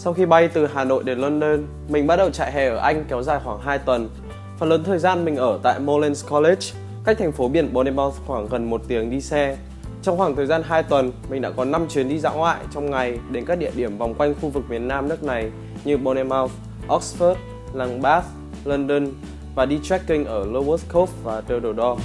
Sau khi bay từ Hà Nội đến London, mình bắt đầu trại hè ở Anh kéo dài khoảng 2 tuần. Phần lớn thời gian mình ở tại Morelands College, cách thành phố biển Bournemouth khoảng gần 1 tiếng đi xe. Trong khoảng thời gian 2 tuần, mình đã có 5 chuyến đi dã ngoại trong ngày đến các địa điểm vòng quanh khu vực miền Nam nước này như Bournemouth, Oxford, làng Bath, London và đi trekking ở Loworth Cove và Turtle Door.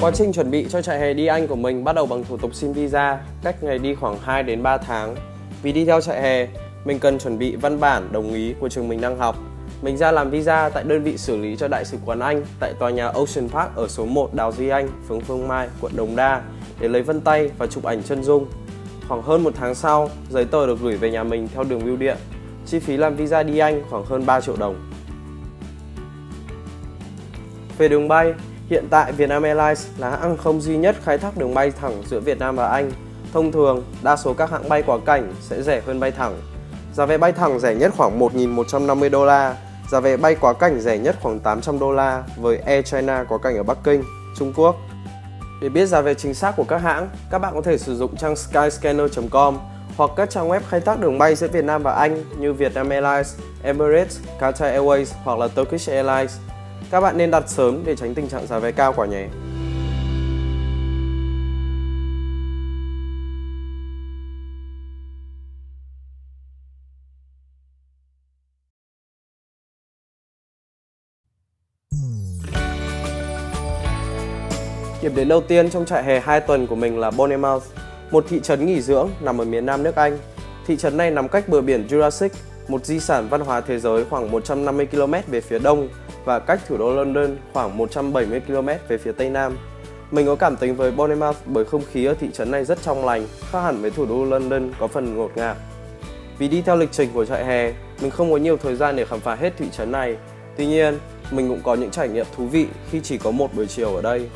Quá trình chuẩn bị cho trại hè đi Anh của mình bắt đầu bằng thủ tục xin visa, cách ngày đi khoảng 2 đến 3 tháng. Vì đi theo trại hè, mình cần chuẩn bị văn bản đồng ý của trường mình đang học. Mình ra làm visa tại đơn vị xử lý cho Đại sứ quán Anh tại tòa nhà Ocean Park ở số 1 Đào Duy Anh, phường Phương Mai, quận Đống Đa để lấy vân tay và chụp ảnh chân dung. Khoảng hơn 1 tháng sau, giấy tờ được gửi về nhà mình theo đường bưu điện. Chi phí làm visa đi Anh khoảng hơn 3 triệu đồng. Về đường bay, hiện tại Vietnam Airlines là hãng hàng không duy nhất khai thác đường bay thẳng giữa Việt Nam và Anh. Thông thường, đa số các hãng bay quá cảnh sẽ rẻ hơn bay thẳng. Giá vé bay thẳng rẻ nhất khoảng 1.150 đô la, giá vé bay quá cảnh rẻ nhất khoảng 800 đô la với Air China quá cảnh ở Bắc Kinh, Trung Quốc. Để biết giá vé chính xác của các hãng, các bạn có thể sử dụng trang skyscanner.com hoặc các trang web khai thác đường bay giữa Việt Nam và Anh như Vietnam Airlines, Emirates, Qatar Airways hoặc là Turkish Airlines. Các bạn nên đặt sớm để tránh tình trạng giá vé cao quả nhé. Điểm đến đầu tiên trong trại hè 2 tuần của mình là Bournemouth, một thị trấn nghỉ dưỡng nằm ở miền Nam nước Anh. Thị trấn này nằm cách bờ biển Jurassic, một di sản văn hóa thế giới khoảng 150 km về phía đông và cách thủ đô London khoảng 170 km về phía tây nam. Mình có cảm tình với Bournemouth bởi không khí ở thị trấn này rất trong lành, khác hẳn với thủ đô London có phần ngột ngạt. Vì đi theo lịch trình của trại hè, mình không có nhiều thời gian để khám phá hết thị trấn này. Tuy nhiên, mình cũng có những trải nghiệm thú vị khi chỉ có một buổi chiều ở đây.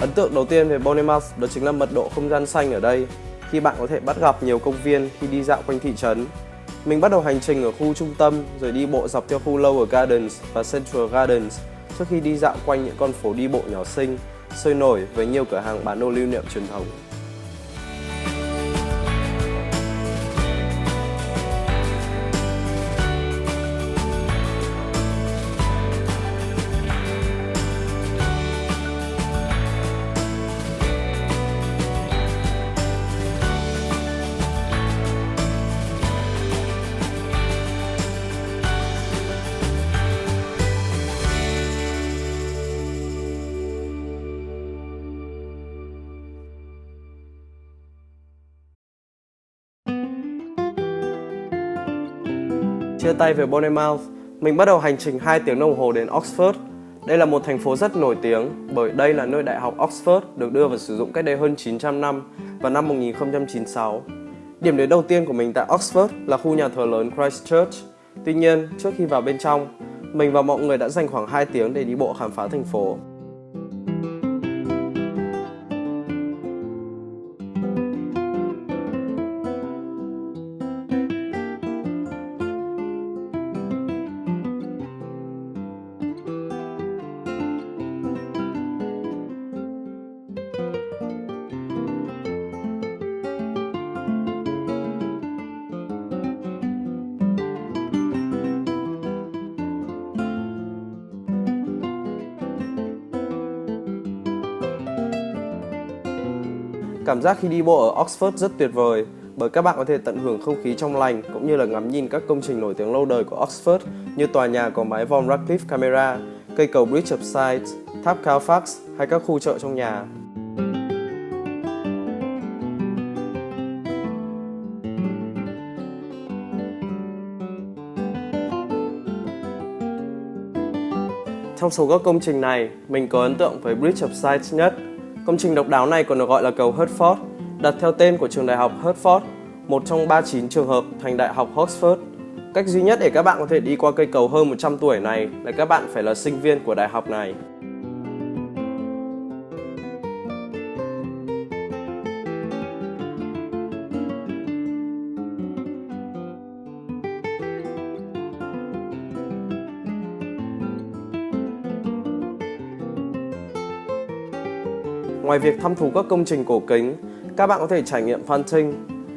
Ấn tượng đầu tiên về Bournemouth đó chính là mật độ không gian xanh ở đây, khi bạn có thể bắt gặp nhiều công viên khi đi dạo quanh thị trấn. Mình bắt đầu hành trình ở khu trung tâm rồi đi bộ dọc theo khu Lower Gardens và Central Gardens trước khi đi dạo quanh những con phố đi bộ nhỏ xinh, sôi nổi với nhiều cửa hàng bán đồ lưu niệm truyền thống. Chia tay về Bournemouth, mình bắt đầu hành trình 2 tiếng đồng hồ đến Oxford. Đây là một thành phố rất nổi tiếng bởi đây là nơi Đại học Oxford được đưa vào sử dụng cách đây hơn 900 năm vào năm 1096. Điểm đến đầu tiên của mình tại Oxford là khu nhà thờ lớn Christ Church. Tuy nhiên, trước khi vào bên trong, mình và mọi người đã dành khoảng 2 tiếng để đi bộ khám phá thành phố. Cảm giác khi đi bộ ở Oxford rất tuyệt vời bởi các bạn có thể tận hưởng không khí trong lành cũng như là ngắm nhìn các công trình nổi tiếng lâu đời của Oxford như tòa nhà có mái vòm Radcliffe Camera, cây cầu Bridge of Sighs, tháp Halifax hay các khu chợ trong nhà. Trong số các công trình này, mình có ấn tượng với Bridge of Sighs nhất. Công trình độc đáo này còn được gọi là cầu Hertford, đặt theo tên của trường đại học Hertford, một trong 39 trường hợp thành đại học Oxford. Cách duy nhất để các bạn có thể đi qua cây cầu hơn 100 tuổi này là các bạn phải là sinh viên của đại học này. Ngoài việc thăm thú các công trình cổ kính, các bạn có thể trải nghiệm punting.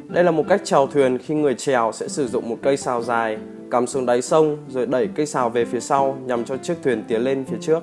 Đây là một cách chèo thuyền khi người chèo sẽ sử dụng một cây sào dài, cắm xuống đáy sông rồi đẩy cây sào về phía sau nhằm cho chiếc thuyền tiến lên phía trước.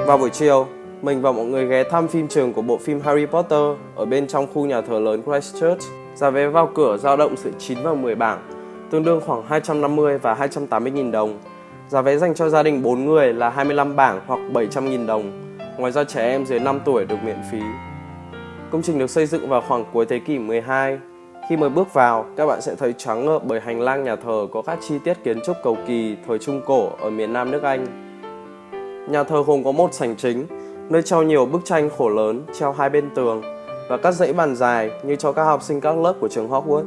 Vào buổi chiều, mình và mọi người ghé thăm phim trường của bộ phim Harry Potter ở bên trong khu nhà thờ lớn Christchurch. Giá vé vào cửa dao động giữa 9 và 10 bảng, tương đương khoảng 250 và 280.000 đồng. Giá vé dành cho gia đình 4 người là 25 bảng hoặc 700.000 đồng. Ngoài ra trẻ em dưới 5 tuổi được miễn phí. Công trình được xây dựng vào khoảng cuối thế kỷ 12. Khi mới bước vào, các bạn sẽ thấy choáng ngợp bởi hành lang nhà thờ có các chi tiết kiến trúc cầu kỳ thời Trung Cổ ở miền Nam nước Anh. Nhà thờ gồm có một sảnh chính, nơi treo nhiều bức tranh khổ lớn treo hai bên tường và các dãy bàn dài như cho các học sinh các lớp của trường Hogwarts.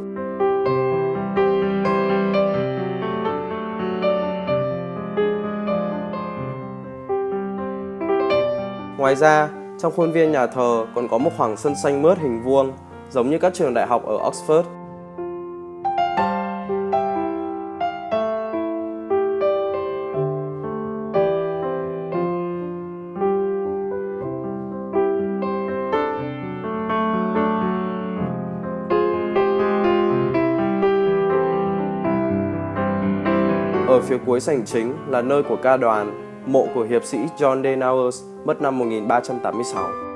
Ngoài ra, trong khuôn viên nhà thờ còn có một khoảng sân xanh mướt hình vuông, giống như các trường đại học ở Oxford. Ở phía cuối sảnh chính là nơi của ca đoàn, mộ của hiệp sĩ John Dale Knowles mất năm 1386.